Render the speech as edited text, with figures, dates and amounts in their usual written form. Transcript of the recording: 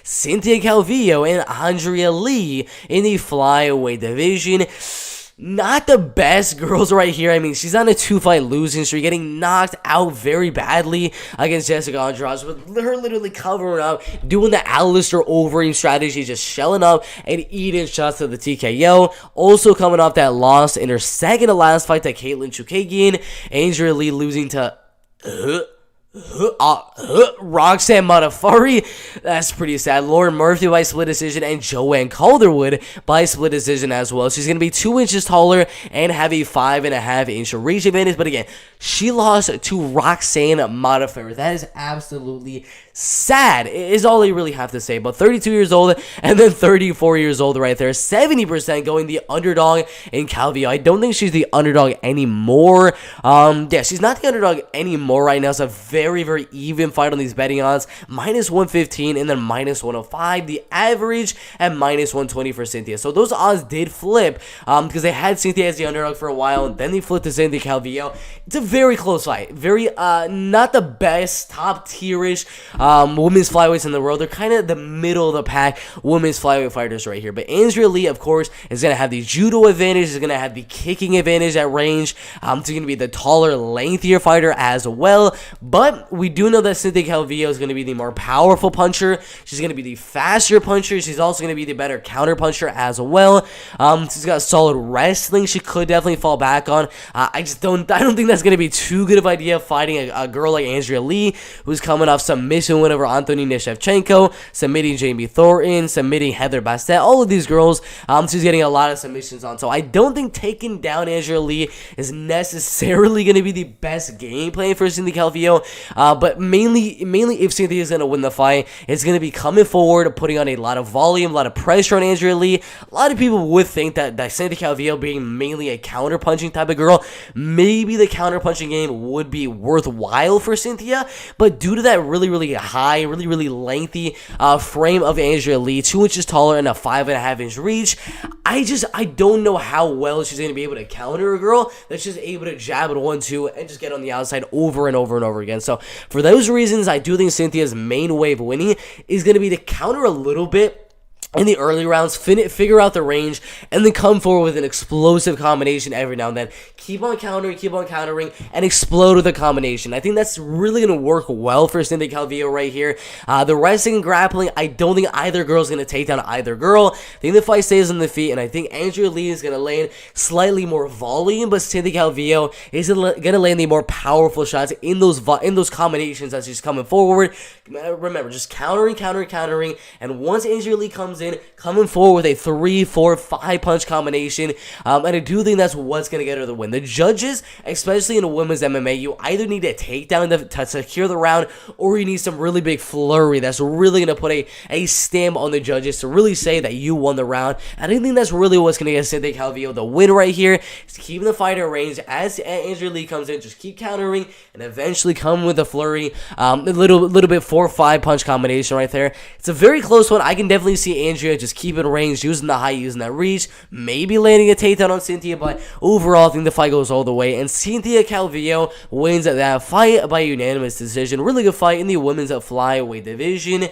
Cynthia Calvillo and Andrea Lee in the flyweight division. Not the best girls right here. I mean, she's on a 2-fight losing streak, getting knocked out very badly against Jessica Andrade, with her literally covering up, doing the Alistair Overeem strategy, just shelling up and eating shots to the TKO. Also coming off that loss in her second to last fight to Caitlin Chukagian, Andrea Lee losing to Roxanne Modafferi. That's pretty sad. Lauren Murphy by split decision, and Joanne Calderwood by split decision as well. She's going to be 2 inches taller and have a 5.5 inch reach advantage. But again, she lost to Roxanne Modafferi. That is absolutely sad, is all I really have to say. But 32 years old and then 34 years old right there. 70% going the underdog in Calvillo. I don't think she's the underdog anymore. Yeah, she's not the underdog anymore right now. It's a very, very even fight on these betting odds. Minus 115 and then minus 105. The average at minus 120 for Cynthia. So those odds did flip because they had Cynthia as the underdog for a while, and then they flipped to Cynthia Calvillo. It's a very close fight. Very, not the best, top tierish women's flyweights in the world. They're kind of the middle of the pack women's flyweight fighters right here. But Andrea Lee, of course, is going to have the judo advantage, is going to have the kicking advantage at range. She's going to be the taller, lengthier fighter as well. But we do know that Cynthia Calvillo is going to be the more powerful puncher. She's going to be the faster puncher. She's also going to be the better counter puncher as well. She's got solid wrestling she could definitely fall back on. I don't think that's going to be too good of an idea fighting a girl like Andrea Lee, who's coming off submission win over Antonina Shevchenko, submitting Jamie Thornton, submitting Heather Bassett. All of these girls, she's getting a lot of submissions on. So I don't think taking down Andrea Lee is necessarily going to be the best game plan for Cynthia Calvillo. But mainly if Cynthia is going to win the fight, it's going to be coming forward, putting on a lot of volume, a lot of pressure on Andrea Lee. A lot of people would think that Cynthia Calvillo, being mainly a counter-punching type of girl, maybe the counter-punching game would be worthwhile for Cynthia. But due to that really, really high, really, really lengthy frame of Andrea Lee, 2 inches taller and a 5.5 inch reach, I don't know how well she's going to be able to counter a girl that's just able to jab at 1-2 and just get on the outside over and over and over again. So for those reasons, I do think Cynthia's main way of winning is going to be to counter a little bit in the early rounds, figure out the range, and then come forward with an explosive combination every now and then. Keep on countering, and explode with a combination. I think that's really going to work well for Cynthia Calvillo right here. The wrestling and grappling, I don't think either girl is going to take down either girl. I think the fight stays on the feet, and I think Andrea Lee is going to land slightly more volume, but Cynthia Calvillo is going to land the more powerful shots in those combinations as she's coming forward. Remember, just countering, and once Andrea Lee comes in, coming forward with a 3, 4, 5 punch combination, and I do think that's what's going to get her the win. The judges, especially in a women's MMA, you either need a takedown to secure the round, or you need some really big flurry that's really going to put a stamp on the judges to really say that you won the round. And I think that's really what's going to get Cynthia Calvillo the win right here, is keeping the fight at range. As Andrea Lee comes in, just keep countering and eventually come with a flurry, a little bit 4 or 5 punch combination right there. It's a very close one. I can definitely see Andrea just keeping range, using the height, using that reach, maybe landing a takedown on Cynthia, but overall I think the fight goes all the way, and Cynthia Calvillo wins that fight by unanimous decision. Really good fight in the women's flyweight division.